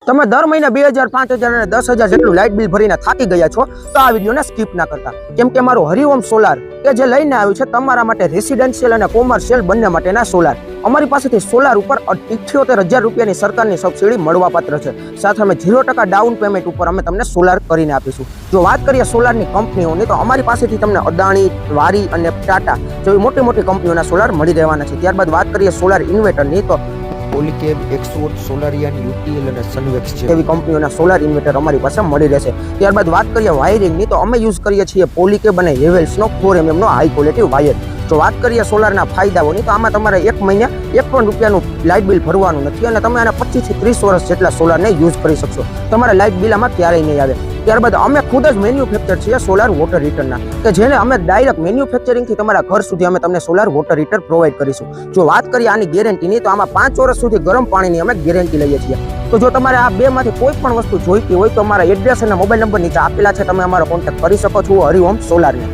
તમે દર મહિને 2000, 5000 અને 10,000 જેટલું લાઇટ બિલ ભરીને થાકી ગયા છો તો આ વિડીયોને સ્કીપ ના કરતા, કેમ કે મારું હરિઓમ સોલાર કે જે લઈને આવ્યું છે તમારા માટે રેસિડેન્શિયલ અને કોમર્શિયલ બંને માટેના સોલાર. અમારી પાસેથી સોલાર ઉપર 78,000 રૂપિયાની સરકારની સબસિડી મળવાપાત્ર છે. સાથે અમે 0% ડાઉન પેમેન્ટ ઉપર અમે તમને સોલાર કરીને આપીશું. જો વાત કરીએ સોલારની કંપનીઓની તો અમારી પાસેથી તમને અદાણી, વારી અને ટાટા જેવી મોટી મોટી કંપનીઓના સોલાર મળી રહેવાના છે. ત્યારબાદ વાત કરીએ સોલાર ઇન્વર્ટરની તો પોલીકેબ, એક્સવોટ, સોલારિયન, યુટીએલ અને સનવેક્સ જેવી કંપનીઓના સોલાર ઇન્વર્ટર અમારી પાસે મળી રહેશે. ત્યારબાદ વાત કરીએ વાયરિંગની તો અમે યુઝ કરીએ છીએ પોલીકેબ અને હેવેલ્સનો 4 mm નો હાઈ ક્વોલિટી વાયર. જો વાત કરીએ સોલારના ફાયદાઓની તો આમાં તમારે એક મહિને 1 પણ રૂપિયાનું લાઇટ બિલ ભરવાનું નથી અને તમે આને 25 થી 30 વર્ષ જેટલા સોલારને યુઝ કરી શકશો. તમારે લાઇટ બિલ આમાં ક્યારેય નહીં આવે. ત્યારબાદ અમે ખુદ જ મેન્યુફેક્ચર છીએ સોલાર વોટર હીટરના, કે જેને અમે ડાયરેક્ટ મેન્યુફેક્ચરિંગથી તમારા ઘર સુધી અમે તમને સોલાર વોટર હીટર પ્રોવાઈડ કરીશું. જો વાત કરીએ આની ગેરંટીની તો આમાં 5 વર્ષ સુધી ગરમ પાણીની અમે ગેરંટી લઈએ છીએ. તો જો તમારે આ બેમાંથી કોઈ પણ વસ્તુ જોઈતી હોય તો અમારા એડ્રેસ અને મોબાઈલ નંબર નીચે આપેલા છે, તમે અમારો કોન્ટેક્ટ કરી શકો છો હરિઓમ સોલારને.